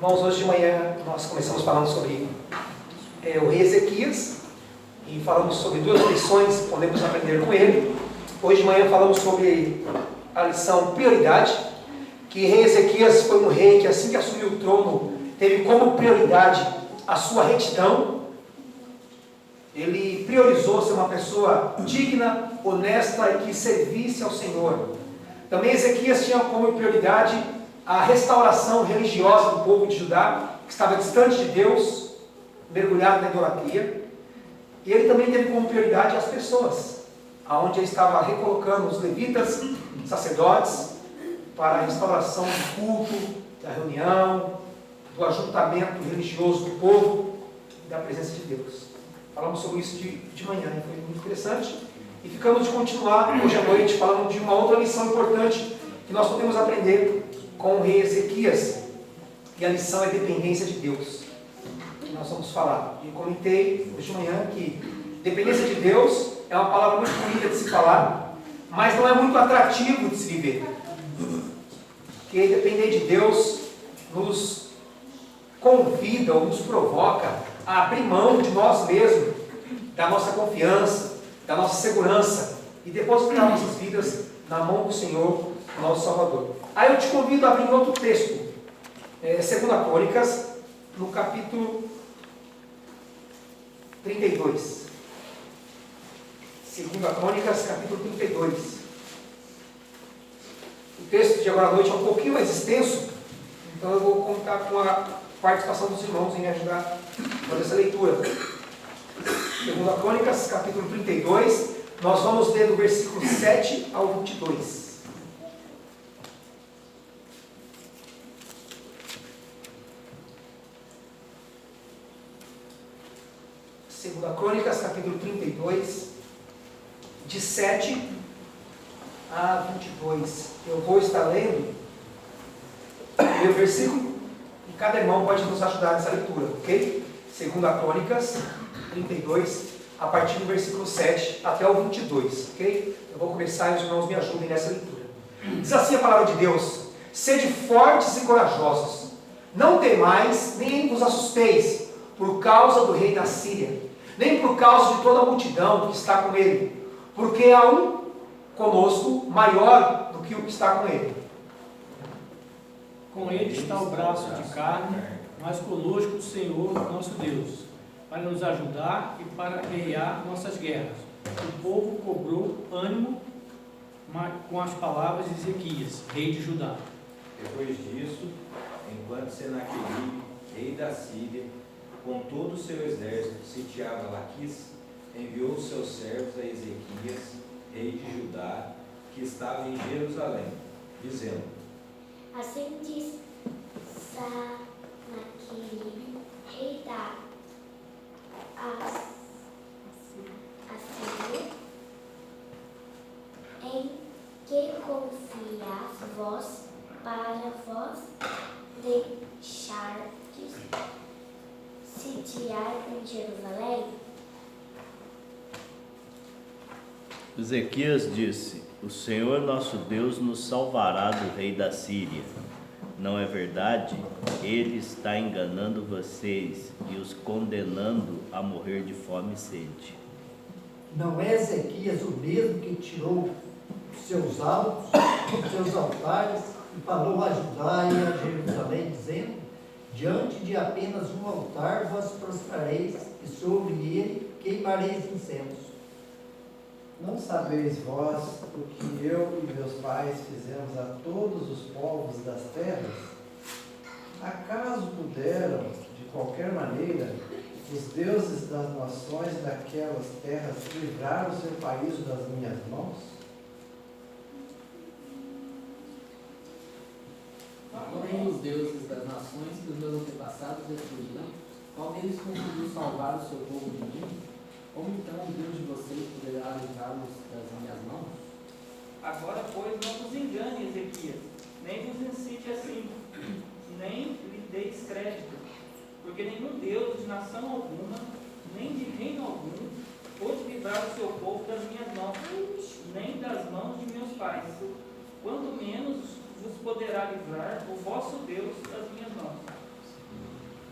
Irmãos, hoje de manhã nós começamos falando sobre o rei Ezequias e falamos sobre duas lições que podemos aprender com ele. Hoje de manhã falamos sobre a lição prioridade, que rei Ezequias foi um rei que assim que assumiu o trono, teve como prioridade a sua retidão. Ele priorizou ser uma pessoa digna, honesta e que servisse ao Senhor. Também Ezequias tinha como prioridade a restauração religiosa do povo de Judá, que estava distante de Deus, mergulhado na idolatria. E ele também teve como prioridade as pessoas, aonde ele estava recolocando os levitas, sacerdotes, para a restauração do culto, da reunião, do ajuntamento religioso do povo e da presença de Deus. Falamos sobre isso de manhã e foi muito interessante. E ficamos de continuar hoje à noite falando de uma outra lição importante que nós podemos aprender com o rei Ezequias. E a lição é dependência de Deus. Que nós vamos falar. E comentei hoje de manhã que dependência de Deus é uma palavra muito bonita de se falar, mas não é muito atrativo de se viver. Porque depender de Deus nos convida ou nos provoca a abrir mão de nós mesmos, da nossa confiança, da nossa segurança e depositar nossas vidas na mão do Senhor, nosso Salvador. Aí eu te convido a abrir outro texto, 2 Crônicas, no capítulo 32. 2 Crônicas, capítulo 32. O texto de agora à noite é um pouquinho mais extenso, então eu vou contar com a participação dos irmãos em me ajudar a fazer essa leitura. 2 Crônicas, capítulo 32, nós vamos ler do versículo 7 ao 22. 2 Crônicas, capítulo 32, de 7 a 22. Eu vou estar lendo o versículo e cada irmão pode nos ajudar nessa leitura, ok? 2 Crônicas 32, a partir do versículo 7 até o 22, ok? Eu vou começar e os irmãos me ajudem nessa leitura. Diz assim a palavra de Deus: sede fortes e corajosos, não temais, nem vos assusteis por causa do rei da Síria, nem por causa de toda a multidão que está com ele, porque há um conosco maior do que o que está com ele. Com ele está o braço de carne, mas conosco o Senhor nosso Deus, para nos ajudar e para guerrear nossas guerras. O povo cobrou ânimo com as palavras de Ezequias, rei de Judá. Depois disso, enquanto Senaqueribe, rei da Síria, com todo o seu exército, sitiava Laquis, enviou seus servos a Ezequias, rei de Judá, que estava em Jerusalém, dizendo: assim diz Senaqueribe, rei da Assíria, em que confiais vós, para vós deixardes sitiar em Jerusalém? Ezequias disse: o Senhor nosso Deus nos salvará do rei da Síria. Não é verdade? Ele está enganando vocês e os condenando a morrer de fome e sede. Não é Ezequias o mesmo que tirou seus altos, seus altares e falou a Judá e a Jerusalém, dizendo: diante de apenas um altar vos prostrareis e sobre ele queimareis incenso? Não sabeis vós o que eu e meus pais fizemos a todos os povos das terras? Acaso puderam, de qualquer maneira, os deuses das nações daquelas terras livrar o seu país das minhas mãos? Porém, os deuses das nações que os meus antepassados destruíram, qual deles conseguiu salvar o seu povo de mim? Como então o Deus de vocês poderá livrá-los das minhas mãos? Agora, pois, não vos engane, Ezequias, nem vos incite assim, nem lhe deis crédito, porque nenhum Deus de nação alguma, nem de reino algum, pôde livrar o seu povo das minhas mãos, nem das mãos de meus pais, quanto menos vos poderá livrar o vosso Deus das minhas mãos.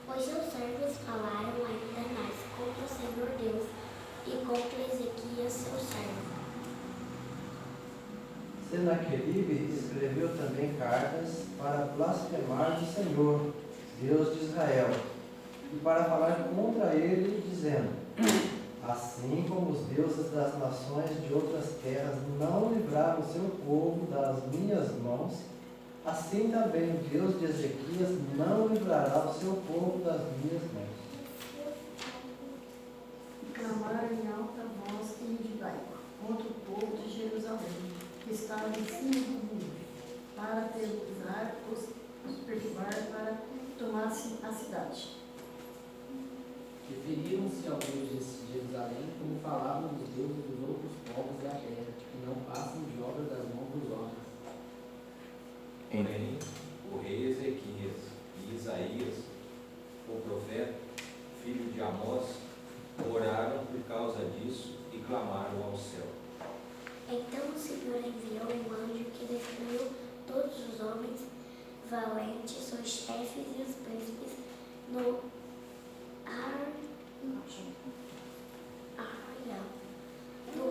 Pois seus servos falaram ainda mais contra o Senhor Deus e contra Ezequias, seu servo. Senaqueribe escreveu também cartas para blasfemar do Senhor, Deus de Israel, e para falar contra ele, dizendo: assim como os deuses das nações de outras terras não livraram o seu povo das minhas mãos, assim também o Deus de Ezequias não livrará o seu povo das minhas mãos. Clamaram em alta voz em hebraico contra o povo de Jerusalém, que estava em cima do muro, para aterrorizar, os perturbar, para tomar a cidade. Referiram-se ao Deus de Jerusalém como falavam os deuses dos outros povos da terra, que não passam de obra das mãos dos homens. Porém, o rei Ezequias e Isaías, o profeta, filho de Amós, oraram por causa disso e clamaram ao céu. Então o Senhor enviou um anjo que destruiu todos os homens valentes, os chefes e os príncipes no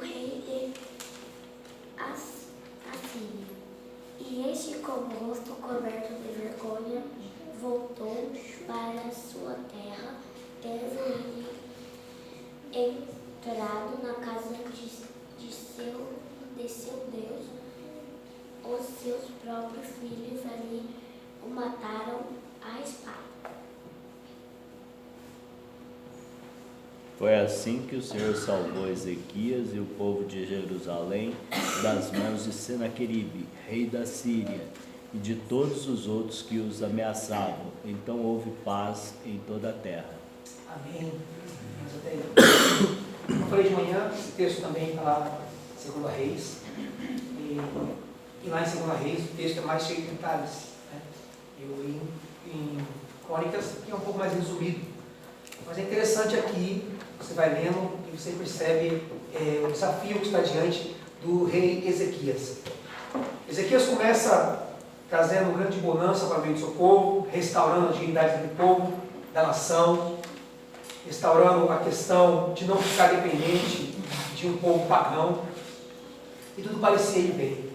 rei de Assíria. E este, com o rosto coberto de vergonha, voltou para sua terra, tendo entrado na casa de seu Deus. Os seus próprios filhos ali o mataram à espada. Foi assim que o Senhor salvou Ezequias e o povo de Jerusalém das mãos de Senaqueribe, rei da Síria, e de todos os outros que os ameaçavam. Então houve paz em toda a terra. Amém. Como eu falei de manhã, esse texto também está lá em 2 Reis. E lá em 2 Reis o texto é mais cheio de detalhes, né? Em Crônicas que é um pouco mais resumido. Mas é interessante aqui, você vai lendo e você percebe o desafio que está diante do rei Ezequias. Ezequias começa trazendo grande bonança para o meio do seu povo, restaurando a dignidade do povo, da nação, restaurando a questão de não ficar dependente de um povo pagão, e tudo parecia ir bem.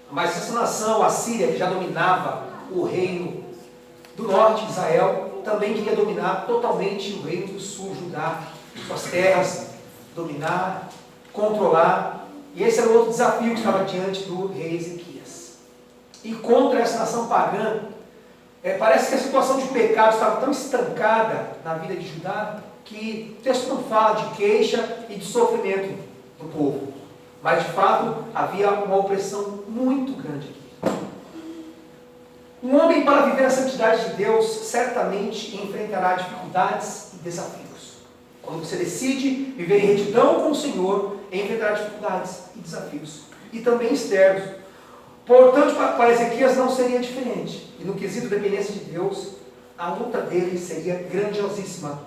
Mas essa nação, a Síria, que já dominava o reino do norte, Israel, também queria dominar totalmente o reino do sul, Judá, suas terras, dominar, controlar. E esse era o outro desafio que estava diante do rei Ezequias. E contra essa nação pagã, parece que a situação de pecado estava tão estancada na vida de Judá, que o texto não fala de queixa e de sofrimento do povo. Mas, de fato, havia uma opressão muito grande aqui. Um homem, para viver a santidade de Deus, certamente enfrentará dificuldades e desafios. Quando você decide viver em retidão com o Senhor, enfrentará dificuldades e desafios. E também externos. Portanto, para Ezequias não seria diferente. E no quesito dependência de Deus, a luta dele seria grandiosíssima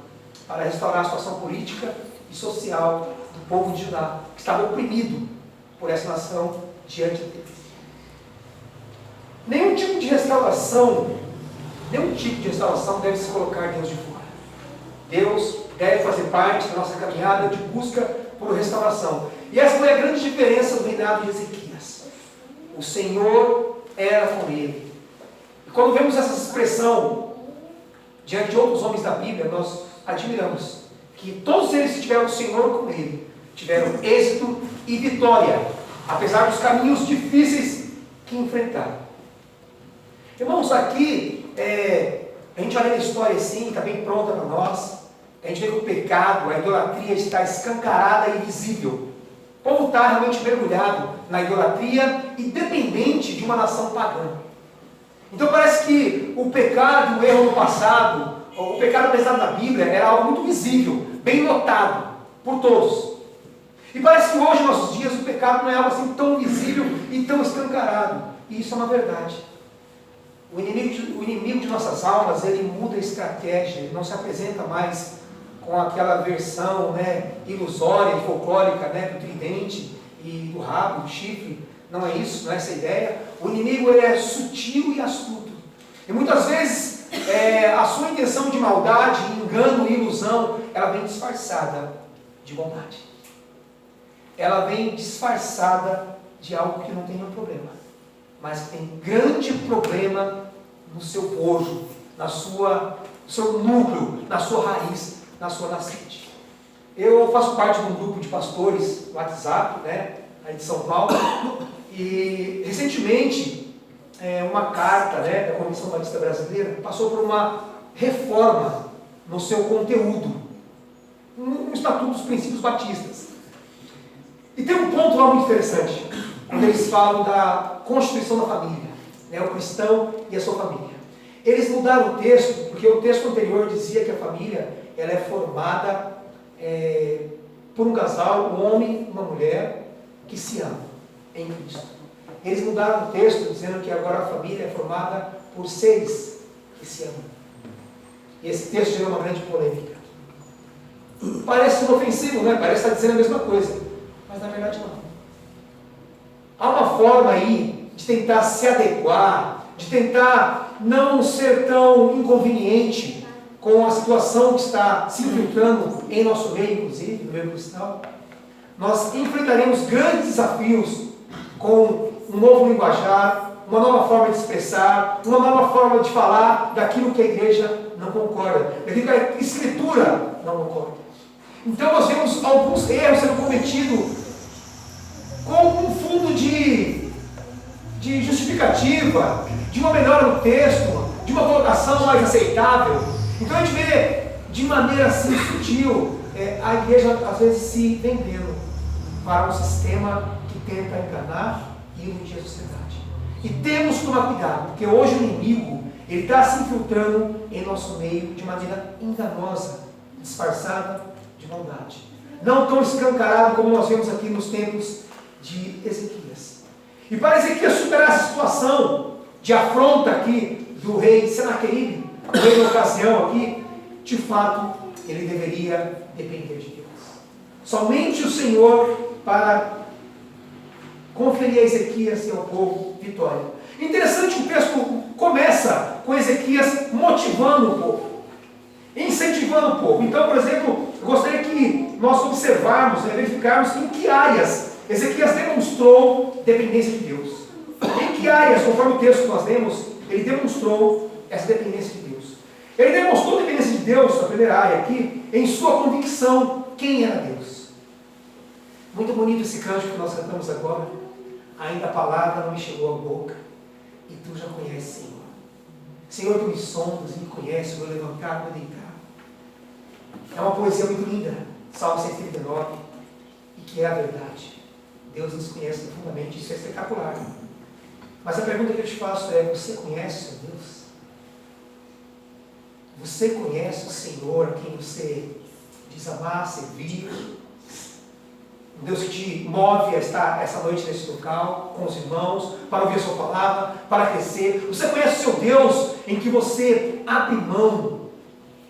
para restaurar a situação política e social do povo de Judá, que estava oprimido por essa nação diante dele. Nenhum tipo de restauração deve se colocar Deus de fora. Deus deve fazer parte da nossa caminhada de busca por restauração. E essa foi a grande diferença do reinado de Ezequias. O Senhor era com ele. E quando vemos essa expressão diante de outros homens da Bíblia, nós admiramos que todos eles que tiveram o Senhor com ele, tiveram êxito e vitória, apesar dos caminhos difíceis que enfrentaram. Irmãos, aqui, a gente olha a história assim, está bem pronta para nós. A gente vê que o pecado, a idolatria está escancarada e visível. O povo está realmente mergulhado na idolatria e dependente de uma nação pagã. Então parece que o pecado e o erro no passado, o pecado apesar da Bíblia, era algo muito visível, bem notado por todos. E parece que hoje, em nossos dias, o pecado não é algo assim tão visível e tão escancarado. E isso é uma verdade. O inimigo de nossas almas, ele muda a estratégia, ele não se apresenta mais com aquela versão ilusória, folclórica, do tridente e do rabo, do chifre. Não é isso, não é essa a ideia. O inimigo, ele é sutil e astuto. E muitas vezes a sua intenção de maldade, engano e ilusão, ela vem disfarçada de bondade. Ela vem disfarçada de algo que não tem nenhum problema, mas que tem grande problema no seu bojo, no seu núcleo, na sua raiz, na sua nascente. Eu faço parte de um grupo de pastores no WhatsApp, aí de São Paulo, e recentemente uma carta da Comissão Batista Brasileira passou por uma reforma no seu conteúdo, no Estatuto dos Princípios Batistas. E tem um ponto lá muito interessante, quando eles falam da constituição da família, o cristão e a sua família. Eles mudaram o texto, porque o texto anterior dizia que a família ela é formada por um casal, um homem e uma mulher, que se amam em Cristo. Eles mudaram o texto, dizendo que agora a família é formada por seres que se amam. E esse texto gerou uma grande polêmica. Parece inofensivo, parece estar dizendo a mesma coisa, mas na verdade não. Há uma forma aí de tentar se adequar, de tentar não ser tão inconveniente com a situação que está se infiltrando em nosso meio, inclusive, no meio cristão. Nós enfrentaremos grandes desafios com um novo linguajar, uma nova forma de expressar, uma nova forma de falar daquilo que a igreja não concorda, daquilo que a Escritura não concorda. Então nós vemos alguns erros sendo cometidos com um fundo de justificativa, de uma melhora no texto, de uma colocação mais aceitável. Então a gente vê de maneira assim sutil a igreja às vezes se vendendo para um sistema que tenta enganar e iludir a sociedade. E temos que tomar cuidado, porque hoje o inimigo ele está se infiltrando em nosso meio de maneira enganosa, disfarçada de maldade. Não tão escancarado como nós vemos aqui nos tempos de Ezequias. E para Ezequias superar essa situação de afronta aqui do rei Senaqueribe, o rei da ocasião aqui, de fato, ele deveria depender de Deus. Somente o Senhor para conferir a Ezequias e ao povo vitória. Interessante que o texto começa com Ezequias motivando o povo, incentivando o povo. Então, por exemplo, eu gostaria que nós observarmos, verificarmos em que áreas Ezequias demonstrou dependência de Deus. Em que áreas, conforme o texto que nós lemos, ele demonstrou essa dependência de Deus. Ele demonstrou a dependência de Deus, na primeira área aqui, em sua convicção quem era Deus. Muito bonito esse cântico que nós cantamos agora. Ainda a palavra não me chegou à boca, e tu já conheces, Senhor. Senhor, tu me sondas e me conheces, o meu levantar, o meu deitar. É uma poesia muito linda, Salmo 139, e que é a verdade. Deus nos conhece profundamente, isso é espetacular. Mas a pergunta que eu te faço é: você conhece o Deus? Você conhece o Senhor a quem você diz amar, servir? Um Deus que te move a estar essa noite nesse local, com os irmãos, para ouvir a sua palavra, para crescer. Você conhece o seu Deus em que você abre mão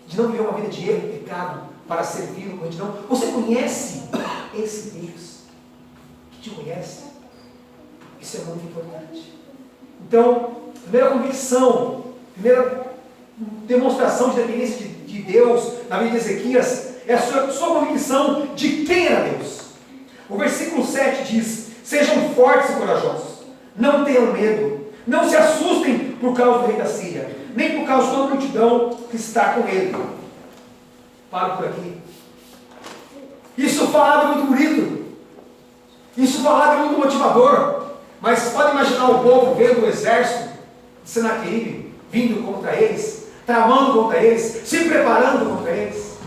de não viver uma vida de erro e pecado para servir com retidão? Você conhece esse Deus que te conhece? Isso é muito importante. Então, primeira convicção, primeira demonstração de dependência de Deus na vida de Ezequias é a sua convicção de quem era Deus. O versículo 7 diz: sejam fortes e corajosos, não tenham medo, não se assustem por causa do rei da Síria, nem por causa de toda a multidão que está com ele. Paro por aqui. Isso falado é muito bonito, isso falado é muito motivador, mas pode imaginar o povo vendo o exército de Senaqueribe vindo contra eles, tramando contra eles, se preparando contra eles,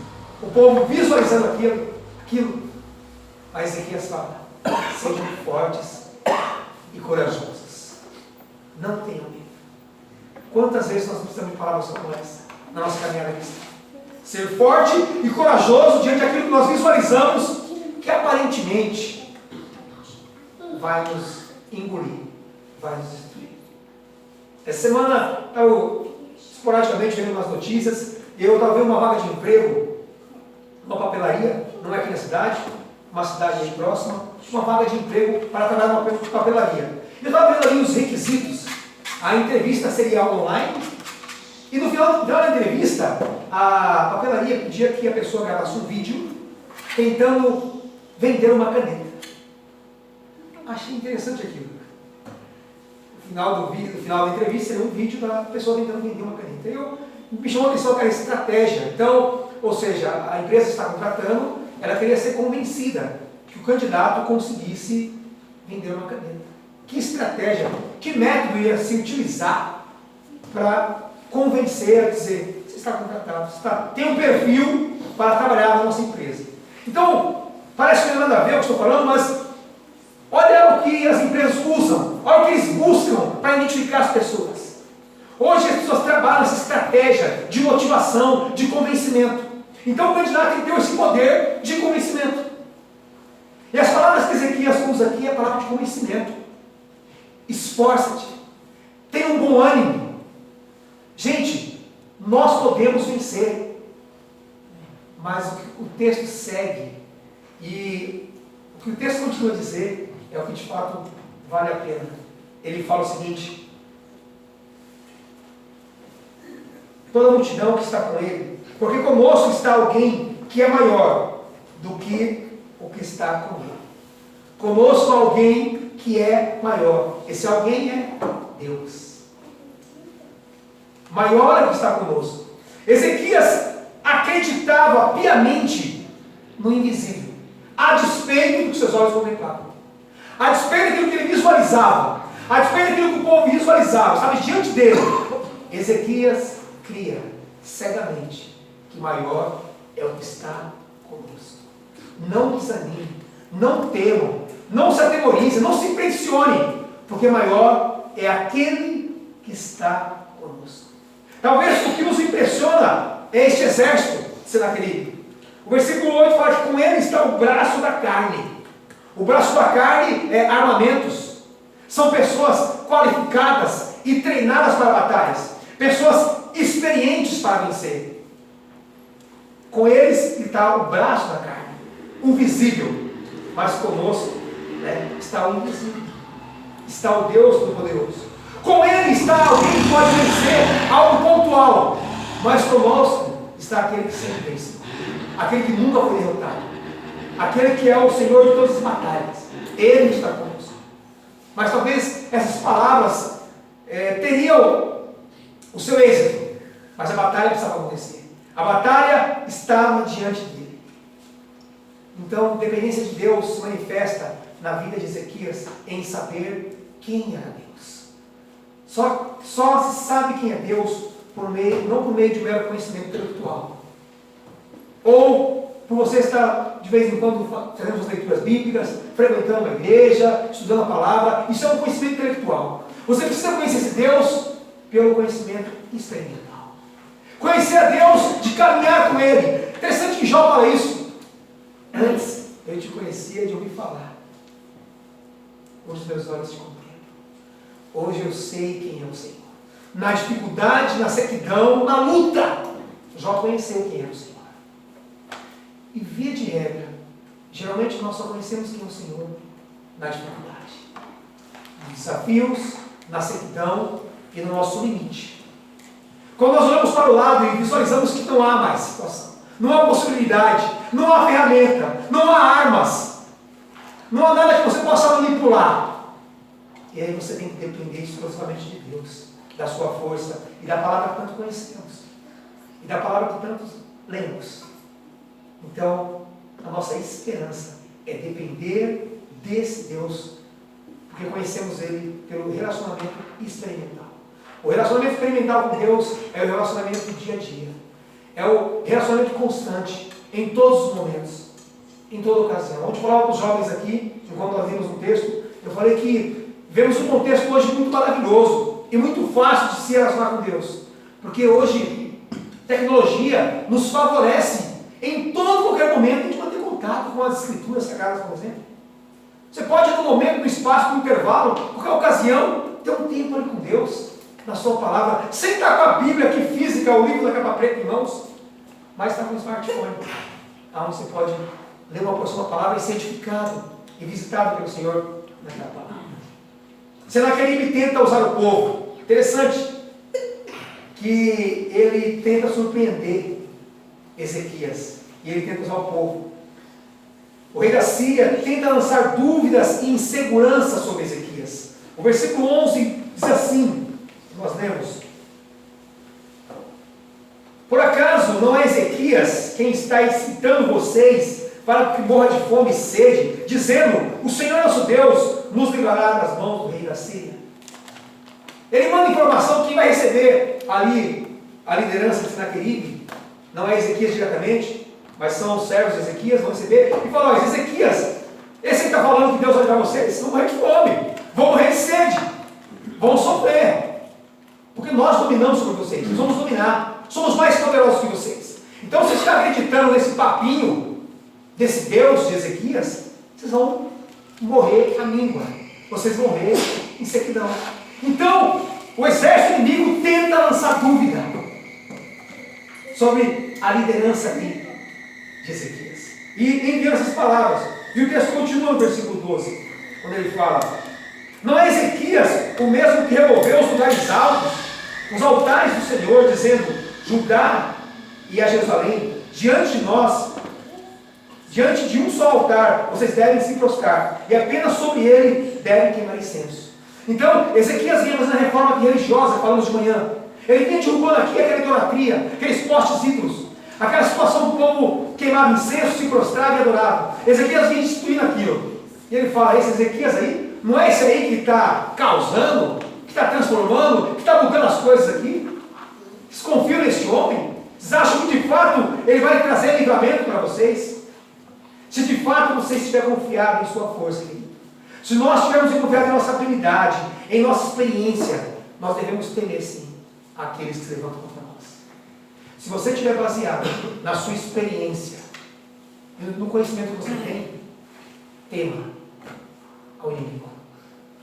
o povo visualizando aquilo. Mas Ezequias fala: sejam fortes e corajosos, não tenham medo. Quantas vezes nós precisamos de palavras como essa na nossa caminhada cristã? Ser forte e corajoso diante daquilo que nós visualizamos, que aparentemente vai nos engolir, vai nos destruir. Essa semana eu esporadicamente vendo umas notícias, eu estava vendo uma vaga de emprego numa papelaria, não é aqui na cidade, uma cidade aí próxima, uma vaga de emprego para trabalhar numa papelaria. Eu estava vendo ali os requisitos. A entrevista seria online, E no final da entrevista, a papelaria pedia que a pessoa gravasse um vídeo tentando vender uma caneta. Achei interessante aquilo. No final da entrevista, seria um vídeo da pessoa tentando vender uma caneta. Me chamou a atenção aquela estratégia. Então, ou seja, a empresa está contratando, ela queria ser convencida que o candidato conseguisse vender uma caneta. Que estratégia, que método ia se utilizar para convencer a dizer, você está contratado, tem um perfil para trabalhar na nossa empresa. Então, parece que não tem nada a ver o que estou falando, mas olha o que as empresas usam, olha o que eles buscam para identificar as pessoas. Hoje as pessoas trabalham essa estratégia de motivação, de convencimento. Então o candidato tem que ter esse poder de convencimento. E as palavras que Ezequias usa aqui é a palavra de convencimento. Esforça-te, tenha um bom ânimo. Gente, nós podemos vencer. Mas o texto segue. E o que o texto continua a dizer é o que de fato vale a pena. Ele fala o seguinte: toda a multidão que está com ele, porque conosco está alguém que é maior do que o que está com ele. Conosco alguém que é maior. Esse alguém é Deus. Maior é o que está conosco. Ezequias acreditava piamente no invisível, a despeito do que seus olhos contemplavam, a despeito daquilo que ele visualizava, a despeito daquilo que o povo visualizava, estava diante dele. Ezequias cria cegamente que maior é o que está conosco. Não desanime, não temam, não se atemorize, não se impressione, porque maior é aquele que está conosco. Talvez o que nos impressiona é este exército de Senaqueribe. O versículo 8 fala que com ele está o braço da carne. O braço da carne é armamentos. São pessoas qualificadas e treinadas para batalhas. Pessoas experientes para vencer. Com eles está o braço da carne, o visível. Mas conosco está o invisível. Está o Deus Todo-Poderoso. Com ele está alguém que pode vencer algo pontual. Mas conosco está aquele que sempre vence. Aquele que nunca foi derrotado. Aquele que é o Senhor de todas as batalhas. Ele está conosco. Mas talvez essas palavras teriam o seu êxito. Mas a batalha precisava acontecer. A batalha estava diante dele. Então, a dependência de Deus se manifesta na vida de Ezequias em saber quem era Deus. Só se sabe quem é Deus não por meio de mero conhecimento intelectual. Ou por você estar de vez em quando fazendo as leituras bíblicas, frequentando a igreja, estudando a palavra. Isso é um conhecimento intelectual. Você precisa conhecer esse Deus pelo conhecimento experimental. Conhecer a Deus de caminhar com Ele. Interessante que Jó fala isso. Antes eu te conhecia de ouvir falar. Hoje meus olhos te contemplam. Hoje eu sei quem é o Senhor. Na dificuldade, na sequidão, na luta, Jó conheceu quem é o Senhor. E via de regra, geralmente nós só conhecemos quem é o Senhor na dificuldade, nos desafios, na sequidão e no nosso limite. Quando nós olhamos para o lado e visualizamos que não há mais situação, não há possibilidade, não há ferramenta, não há armas, não há nada que você possa manipular. E aí você tem que depender exclusivamente de Deus, da sua força e da palavra que tanto conhecemos, e da palavra que tanto lemos. Então, a nossa esperança é depender desse Deus, porque conhecemos Ele pelo relacionamento experimental. O relacionamento experimental com Deus é o relacionamento do dia a dia. É o relacionamento constante, em todos os momentos, em toda ocasião. Ontem eu falava para os jovens aqui, enquanto nós vimos no texto, eu falei que vemos um contexto hoje muito maravilhoso e muito fácil de se relacionar com Deus. Porque hoje, tecnologia nos favorece em todo qualquer momento a gente manter contato com as escrituras sagradas, por exemplo. Você pode, no momento, no espaço, no intervalo, qualquer ocasião, ter um tempo ali com Deus, na sua palavra, sem estar com a Bíblia aqui física, o livro da capa preta em mãos, mas estar com o smartphone, onde você pode ler uma porção da palavra e ser edificado e visitado pelo Senhor naquela palavra. Senaqueribe tenta usar o povo. Interessante que ele tenta surpreender Ezequias, e ele tenta usar o povo. O rei da Síria tenta lançar dúvidas e insegurança sobre Ezequias. O versículo 11 diz assim, nós lemos: por acaso não é Ezequias quem está incitando vocês para que morra de fome e sede, dizendo, o Senhor nosso Deus nos livrará das mãos do rei da Síria? Ele manda informação que vai receber ali a liderança de Senaqueribe, não é Ezequias diretamente, mas são os servos de Ezequias, vão receber, e falam, ó, Ezequias, esse que está falando que Deus vai livrar vocês, vão morrer de fome, vão morrer de sede, vão sofrer, porque nós dominamos sobre vocês, nós vamos dominar, somos mais poderosos que vocês. Então, se você está acreditando nesse papinho, desse Deus de Ezequias, vocês vão morrer à míngua, vocês vão morrer em sequidão. Então, o exército inimigo tenta lançar dúvida sobre a liderança aqui de Ezequias. E envia essas palavras. E o texto continua no versículo 12, quando ele fala, não é Ezequias o mesmo que removeu os lugares altos, os altares do Senhor, dizendo, Judá e a Jerusalém, diante de nós, diante de um só altar, vocês devem se prostrar, e apenas sobre ele devem queimar incenso. Então, Ezequias vinha fazendo a reforma religiosa, falamos de manhã. Ele vinha derrubando aqui aquela idolatria, aqueles postes ídolos, aquela situação do povo queimava incenso, se prostrava e adorava. Ezequias vinha destruindo aquilo. E ele fala, esse Ezequias aí, não é esse aí que está causando, que está transformando, que está mudando as coisas aqui? Vocês confiam nesse homem? Vocês acham que de fato ele vai trazer livramento para vocês? Se de fato vocês estiverem confiados em sua força, querido. Se nós estivermos confiados em nossa habilidade, em nossa experiência, nós devemos temer sim aqueles que se levantam contra nós. Se você estiver baseado na sua experiência, no conhecimento que você tem, tema ao inimigo.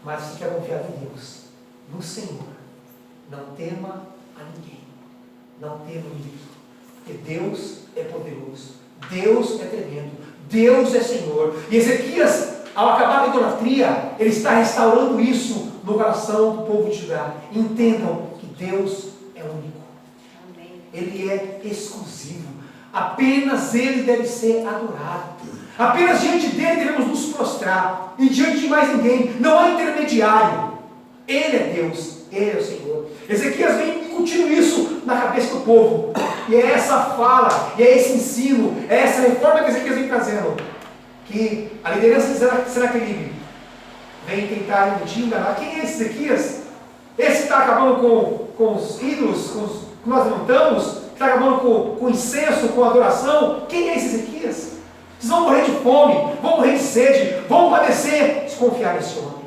Mas se estiver confiado em Deus, no Senhor, não tema a ninguém. Não tema o inimigo. Porque Deus é poderoso. Deus é tremendo. Deus é Senhor. E Ezequias, ao acabar a idolatria, ele está restaurando isso no coração do povo de Judá. Entendam que Deus é único. Amém. Ele é exclusivo. Apenas Ele deve ser adorado. Apenas diante dele devemos nos prostrar. E diante de mais ninguém. Não há intermediário. Ele é Deus. Ele é o Senhor. Ezequias vem incutindo isso na cabeça do povo. E é essa fala, e é esse ensino, é essa reforma que Ezequias vem trazendo, que a liderança de Senaqueribe vem tentar iludir, enganar. Quem é esse Ezequias? Esse que está acabando com os ídolos, com os que nós levantamos, que está acabando com o incenso, com a adoração. Quem é esse Ezequias? Vocês vão morrer de fome, vão morrer de sede, vão padecer. Desconfiar nesse homem.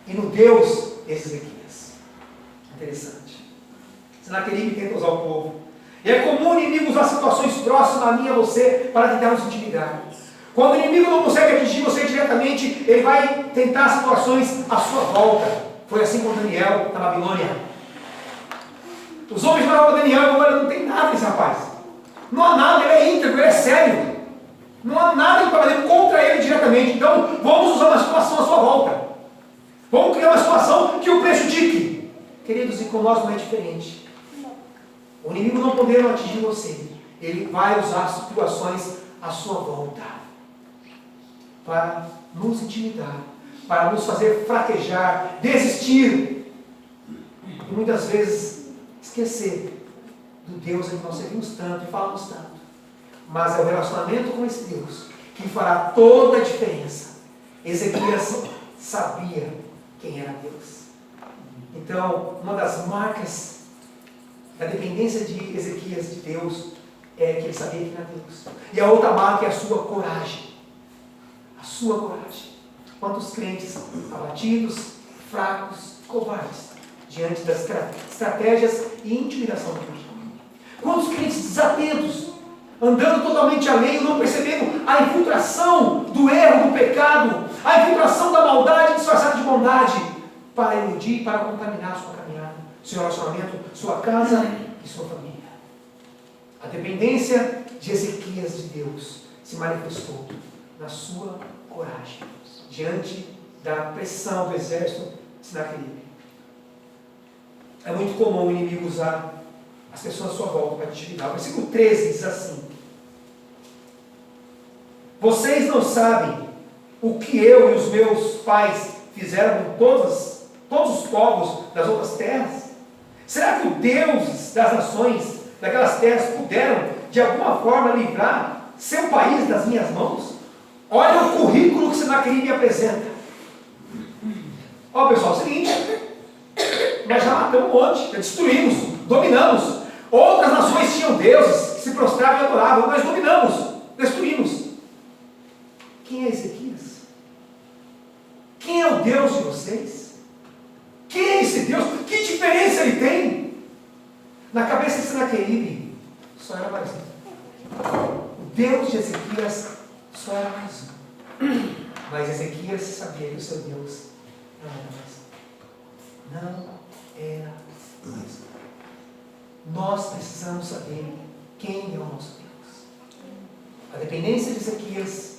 E no Deus desse Ezequias. Interessante. Senaqueribe tenta usar o povo. E é comum o inimigo usar situações próximas a mim e a você para tentar nos intimidar. Quando o inimigo não consegue atingir você diretamente, ele vai tentar situações à sua volta. Foi assim com Daniel na Babilônia. Os homens falaram para Daniel, olha, não tem nada desse rapaz. Não há nada, ele é íntegro, ele é sério. Não há nada que fazer contra ele diretamente. Então, vamos usar uma situação à sua volta. Vamos criar uma situação que o prejudique. Queridos, e com nós não é diferente. O inimigo não podendo atingir você, ele vai usar situações à sua volta para nos intimidar, para nos fazer fraquejar, desistir e muitas vezes esquecer do Deus a que nós servimos tanto e falamos tanto. Mas é o relacionamento com esse Deus que fará toda a diferença. Ezequias sabia quem era Deus. Então, uma das marcas da dependência de Ezequias de Deus é que ele sabia quem era Deus. E a outra marca é a sua coragem. A sua coragem. Quantos crentes abatidos, fracos, covardes, diante das estratégias e intimidação do inimigo. Quantos crentes desatentos, andando totalmente alheio, não percebendo a infiltração do erro, do pecado, a infiltração da maldade disfarçada de bondade, para iludir, para contaminar a sua caminhada, seu relacionamento, sua casa e sua família. A dependência de Ezequias de Deus se manifestou na sua coragem, diante da pressão do exército de Senaqueribe. É muito comum o inimigo usar as pessoas à sua volta para te intimidar. O versículo 13 diz assim: vocês não sabem o que eu e os meus pais fizeram com todos os povos das outras terras? Será que os deuses das nações daquelas terras puderam de alguma forma livrar seu país das minhas mãos? Olha o currículo que Senaqueribe me apresenta. Ó, pessoal, é o seguinte: nós já matamos um monte, já destruímos, dominamos. Outras nações tinham deuses que se prostravam e adoravam. Nós dominamos, destruímos. Quem é Ezequias? Quem é o Deus de vocês? Quem é esse Deus? Que diferença ele tem? Na cabeça de Senaqueribe só era mais um. O Deus de Ezequias só era mais um. Mas Ezequias sabia que o seu Deus não era mais um. Não era mais um. Nós precisamos saber quem é o nosso Deus. A dependência de Ezequias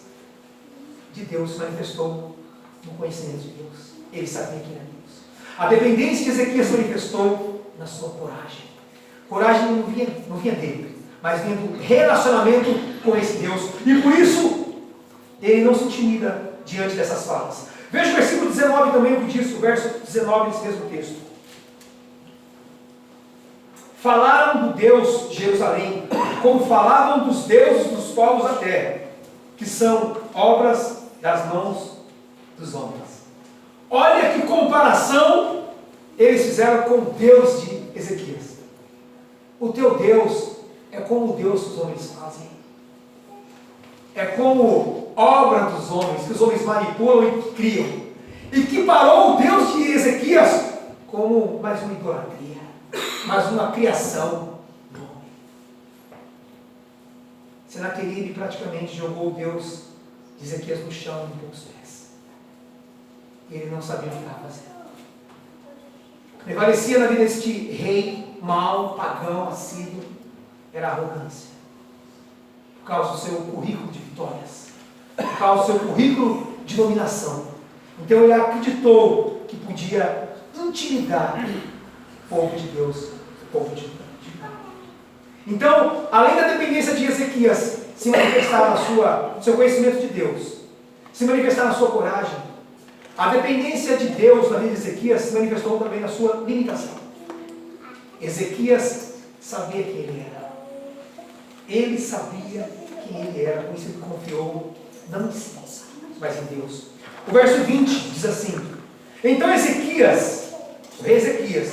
de Deus se manifestou no conhecimento de Deus. Ele sabia quem era Deus. A dependência de Ezequias se manifestou na sua coragem. Coragem não vinha dele, mas vinha do relacionamento com esse Deus. E por isso, ele não se intimida diante dessas falas. Veja o versículo 19 também, o que diz, o verso 19 desse mesmo texto. Falaram do Deus de Jerusalém, como falavam dos deuses dos povos da terra, que são obras das mãos dos homens. Olha que comparação eles fizeram com o Deus de Ezequias. O teu Deus é como o Deus que os homens fazem. É como obra dos homens, que os homens manipulam e criam. E que parou o Deus de Ezequias como mais uma idolatria, mais uma criação do homem. Senaqueribe praticamente jogou o Deus de Ezequias no chão com os pés. E ele não sabia o que estava fazendo. Prevalecia na vida deste rei mau, pagão, assírio, era a arrogância. Por causa do seu currículo de vitórias. Por causa do seu currículo de dominação. Então ele acreditou que podia intimidar o povo de Deus, o povo de Deus. Então, além da dependência de Ezequias se manifestar no seu conhecimento de Deus, se manifestar na sua coragem, a dependência de Deus na vida de Ezequias se manifestou também na sua limitação. Ezequias sabia quem ele era. Ele sabia quem ele era, por isso ele confiou não em si, mas em Deus. O verso 20 diz assim: então Ezequias, o rei Ezequias,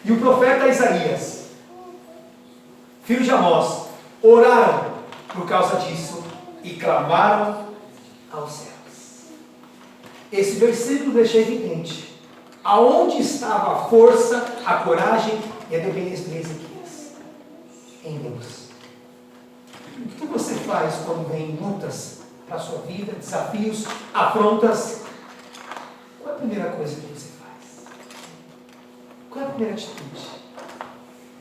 e o profeta Isaías, filho de Amós, oraram por causa disso e clamaram aos céus. Esse versículo deixa evidente aonde estava a força, a coragem e a dependência de Ezequias. Em Deus. O que você faz quando vem lutas para a sua vida, desafios, afrontas? Qual é a primeira coisa que você faz? Qual é a primeira atitude?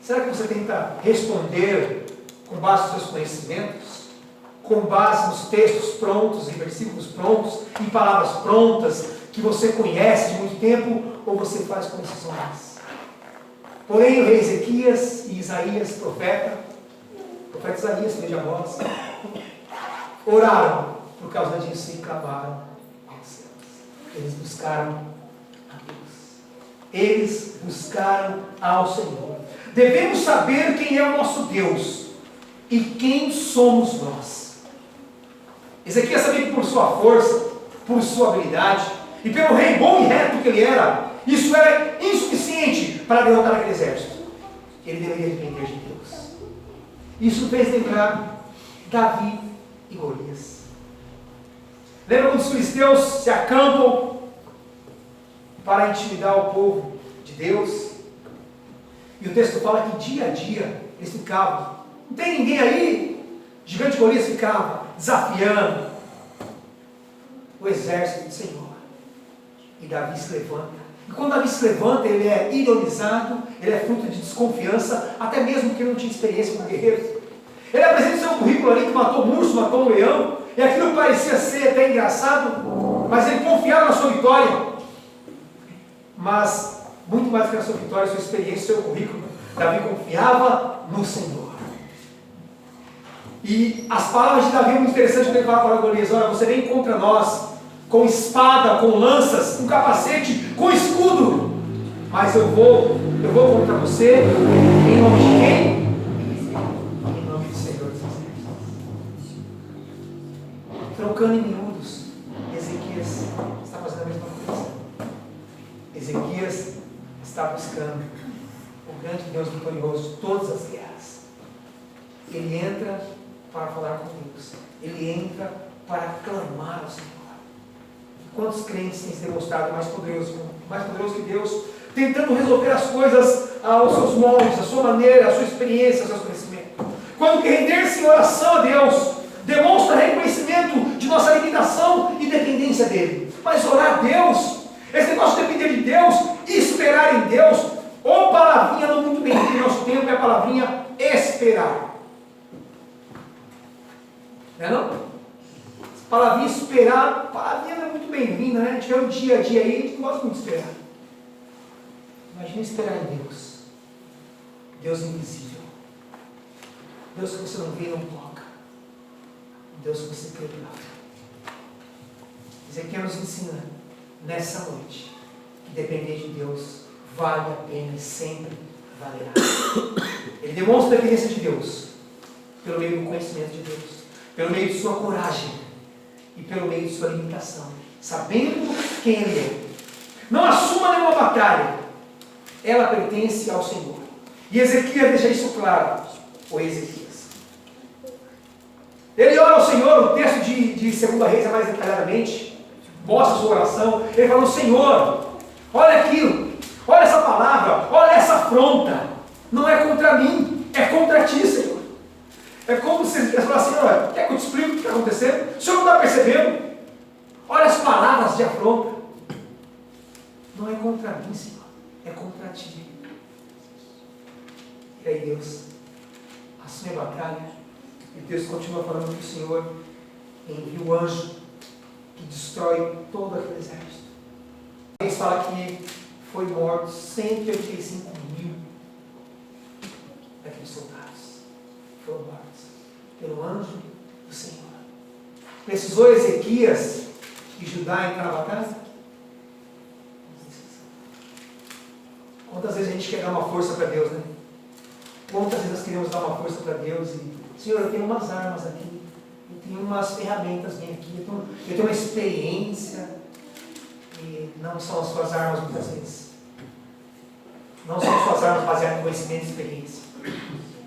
Será que você tenta responder com base nos seus conhecimentos? Com base nos textos prontos, em versículos prontos, em palavras prontas, que você conhece de muito tempo, ou você faz com decisões? Porém, o rei Ezequias e Isaías, o profeta Isaías, filho de Amós, oraram por causa disso e clamaram aos céus. Eles buscaram a Deus. Eles buscaram ao Senhor. Devemos saber quem é o nosso Deus e quem somos nós. Ezequias sabia que por sua força, por sua habilidade e pelo rei bom e reto que ele era, isso era insuficiente para derrotar aquele exército. Ele deveria depender de Deus. Isso fez lembrar Davi e Golias. Lembra quando os filisteus se acampam para intimidar o povo de Deus? E o texto fala que dia a dia eles ficavam. Não tem ninguém aí? O gigante Golias ficava desafiando o exército do Senhor. E Davi se levanta. E quando Davi se levanta, ele é ironizado, ele é fruto de desconfiança, até mesmo porque ele não tinha experiência como guerreiro. Ele apresenta o seu currículo ali que matou um urso, matou um leão, e aquilo parecia ser até engraçado, mas ele confiava na sua vitória. Mas Muito mais que na sua vitória, sua experiência, seu currículo. Davi confiava no Senhor. E as palavras de Davi é muito interessante quando ele fala para Golias: olha, você vem contra nós com espada, com lanças, com capacete, com escudo, mas eu vou contra você em nome de quem? Em nome do Senhor dos Exércitos. Trocando em miúdos, Ezequias está fazendo a mesma coisa. Ezequias está buscando o grande Deus vitorioso de todas as guerras. Ele entra para falar com Deus. Ele entra para clamar ao Senhor. Quantos crentes têm se demonstrado mais poderoso que Deus, tentando resolver as coisas aos seus moldes, à sua maneira, à sua experiência, ao seu conhecimento? Quando que render-se em oração a Deus demonstra reconhecimento de nossa limitação e dependência dele. Mas orar a Deus, esse negócio de depender de Deus e esperar em Deus, ou palavrinha não muito bem no nosso tempo, é a palavrinha esperar. Não é não? Palavrinha esperar, palavrinha não é muito bem-vinda, né? A gente vê o dia a dia aí, a gente não gosta muito de esperar. Imagina esperar em Deus. Deus invisível. Deus que você não vê e não toca. Deus que você crê pela fé. Ezequiel nos ensina nessa noite que depender de Deus vale a pena e sempre valerá. Ele demonstra a dependência de Deus pelo meio do conhecimento de Deus, pelo meio de sua coragem e pelo meio de sua limitação, sabendo quem Ele é. Não assuma nenhuma batalha, ela pertence ao Senhor. E Ezequias deixa isso claro, o Ezequias. Ele ora ao Senhor, o texto de 2 Reis é mais detalhadamente, mostra a sua oração. Ele fala: Senhor, olha aquilo, olha essa palavra, olha essa afronta, não é contra mim, é contra ti, Senhor. É como se eles falassem: olha, quer que eu te explique o que está acontecendo? O Senhor não está percebendo? Olha as palavras de afronta. Não é contra mim, Senhor, é contra ti. E aí Deus assume a batalha. E Deus continua falando que o Senhor envia o anjo que destrói todo aquele exército. Eles falam que foi morto 185 mil daqueles soldados. Foram mortos pelo anjo do Senhor. Precisou Ezequias e Judá entrar na batalha? Quantas vezes a gente quer dar uma força para Deus, né? Quantas vezes nós queremos dar uma força para Deus e: Senhor, eu tenho umas armas aqui, eu tenho umas ferramentas bem aqui, eu tenho uma experiência, e não são as suas armas muitas vezes. Não são as suas armas baseadas em conhecimento e experiência.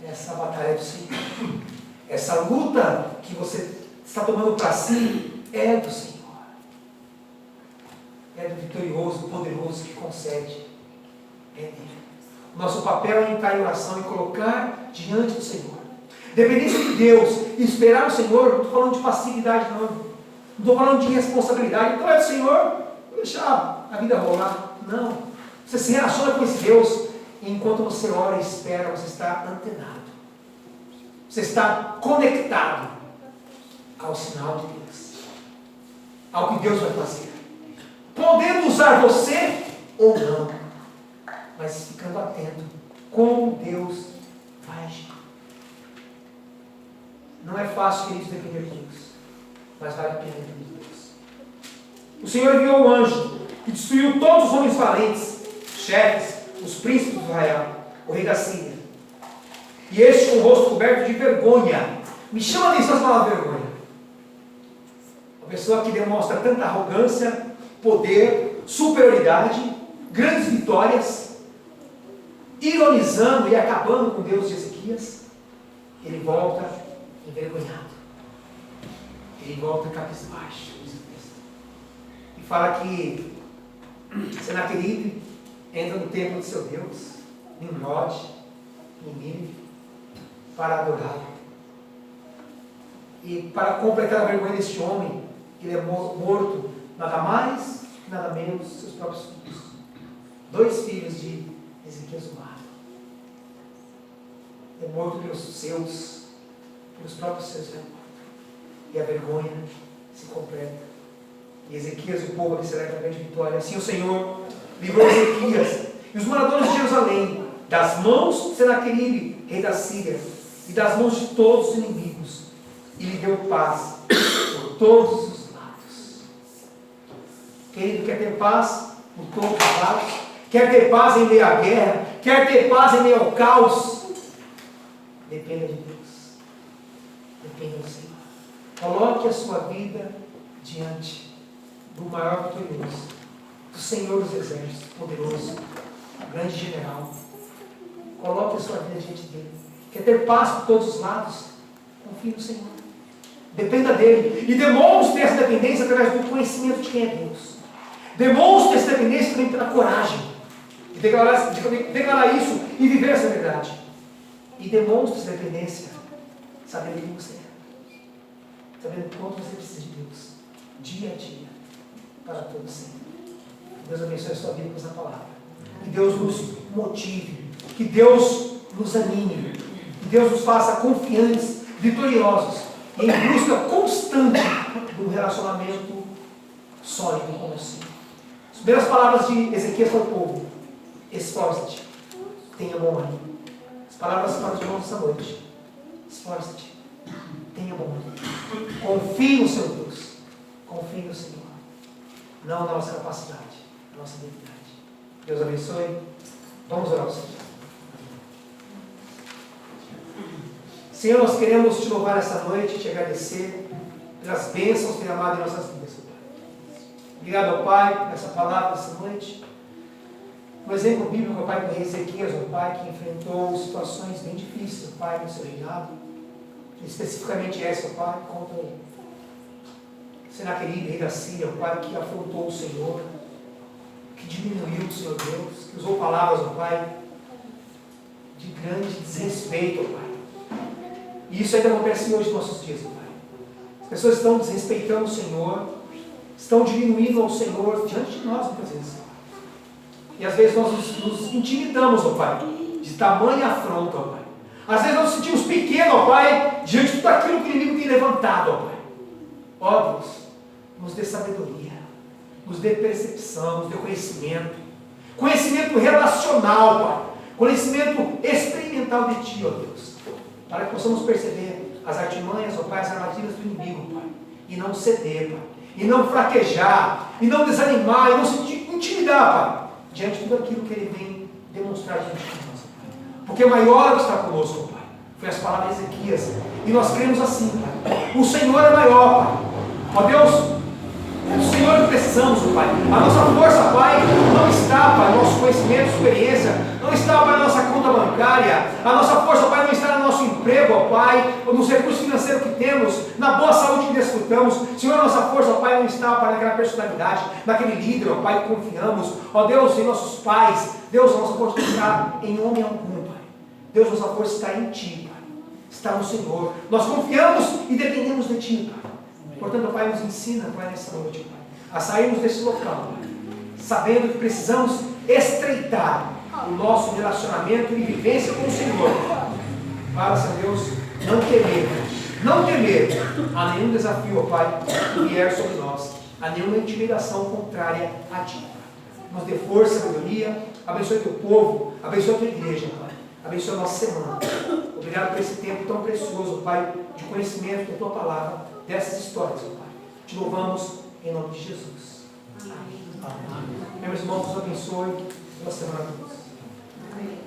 Essa batalha é do Senhor. Essa luta que você está tomando para si é do Senhor. É do vitorioso, do poderoso que concede. É dele. Nosso papel é entrar em oração e colocar diante do Senhor. Dependência de Deus e esperar no Senhor. Não estou falando de passividade, não. Não estou falando de responsabilidade. Então é do Senhor, vou deixar a vida rolar. Não. Você se relaciona com esse Deus e enquanto você ora e espera, você está antenado. Você está conectado ao sinal de Deus, ao que Deus vai fazer, podendo usar você ou não, mas ficando atento como Deus vai agir. Não é fácil, queridos, depender de Deus, mas vale a pena depender de Deus. O Senhor enviou o anjo que destruiu todos os homens valentes, chefes, os príncipes de Israel, o rei da Síria. E este com o rosto coberto de vergonha. Me chama a atenção essa palavra vergonha. Uma pessoa que demonstra tanta arrogância, poder, superioridade, grandes vitórias, ironizando e acabando com Deus de Ezequias, ele volta envergonhado. Ele volta cabisbaixo. E fala que Senaqueribe entra no templo de seu Deus, Nimrod, em Nínive, para adorá-lo. E para completar a vergonha deste homem, ele é morto, nada mais, nada menos, dos seus próprios filhos. 2 filhos de Ezequias o matam. É morto pelos próprios seus. E a vergonha se completa. E Ezequias e o povo que celebra a grande vitória. Assim o Senhor livrou Ezequias e os moradores de Jerusalém, das mãos de Senaqueribe, rei da Síria, e das mãos de todos os inimigos, e lhe deu paz por todos os lados. Querido, quer ter paz por todos os lados? Quer ter paz em meio à guerra? Quer ter paz em meio ao caos? Dependa de Deus. Dependa do Senhor. Coloque a sua vida diante do maior vitorioso, do Senhor dos Exércitos, poderoso, grande general. Coloque a sua vida diante dele. Quer ter paz por todos os lados? Confie no Senhor. Dependa dele. E demonstre essa dependência através do conhecimento de quem é Deus. Demonstre essa dependência também pela coragem de declarar isso e viver essa verdade. E demonstre essa dependência sabendo quem você é. Sabendo quanto você precisa de Deus. Dia a dia. Para todo sempre. Deus abençoe a sua vida com essa palavra. Que Deus nos motive. Que Deus nos anime. Que Deus nos faça confiantes, vitoriosos, em busca constante do relacionamento sólido com o Senhor. As primeiras palavras de Ezequias para o povo: esforça-te, tenha bom ânimo. As palavras para os irmãos essa noite: esforça-te, tenha bom ânimo. Confie no seu Deus, confie no Senhor, não na nossa capacidade, na nossa debilidade. Deus abençoe. Vamos orar ao Senhor. Senhor, nós queremos te louvar essa noite, te agradecer pelas bênçãos derramadas em nossas vidas, Pai. Obrigado ao Pai por essa palavra essa noite. Um exemplo bíblico, ó Pai, do rei Ezequias, ó Pai, que enfrentou situações bem difíceis, ó Pai, no seu reinado. Especificamente essa, ó Pai, contra o Senaqueribe, rei da Síria, ó Pai, que afrontou o Senhor, que diminuiu o Senhor Deus, que usou palavras, ó Pai, de grande desrespeito, ó Pai. E isso ainda acontece hoje nos nossos dias, ó Pai. As pessoas estão desrespeitando o Senhor, estão diminuindo ao Senhor diante de nós, muitas vezes. E às vezes nós nos intimidamos, ó Pai, de tamanha afronta, ó Pai. Às vezes nós nos sentimos pequenos, ó Pai, diante de tudo aquilo que o inimigo tem levantado, ó Pai. Ó Deus, nos dê sabedoria, nos dê percepção, nos dê conhecimento. Conhecimento relacional, Pai. Conhecimento experimental de Ti, ó Deus. Para que possamos perceber as artimanhas, ó Pai, as armadilhas do inimigo, Pai. E não ceder, Pai. E não fraquejar, e não desanimar, e não se intimidar, Pai, diante de tudo aquilo que Ele vem demonstrar diante de nós, Pai. Porque maior que está conosco, Pai, foi as palavras de Ezequias. E nós cremos assim, Pai. O Senhor é maior, Pai. Ó Deus, é do Senhor que precisamos, Pai. A nossa força, Pai, não está, Pai, no nosso conhecimento, experiência, não está, Pai, na nossa conta bancária. A nossa força, Pai, não está no nosso emprego, ó Pai, ou nos recursos financeiros que temos, na boa saúde que desfrutamos. Senhor, a nossa força, ó Pai, não está, Pai, naquela personalidade, naquele líder, ó Pai, que confiamos. Ó Deus, em nossos pais. Deus, a nossa força não está em homem algum, Pai. Deus, a nossa força está em Ti, Pai. Está no Senhor. Nós confiamos e dependemos de Ti, Pai. Portanto, Pai, nos ensina, Pai, nessa noite, Pai, a sairmos desse local, Pai, sabendo que precisamos estreitar o nosso relacionamento e vivência com o Senhor, para, Senhor Deus, não temer a nenhum desafio, ó Pai, que vier sobre nós, a nenhuma intimidação contrária a Ti, Pai. Nos dê força, sabedoria, abençoe Teu povo, abençoe a Tua igreja, Pai, abençoe a nossa semana. Obrigado por esse tempo tão precioso, Pai, de conhecimento da Tua palavra, dessas histórias, ó Pai. Te louvamos em nome de Jesus. Amém. Meus irmãos, Deus abençoe. Boa semana a todos. Amém.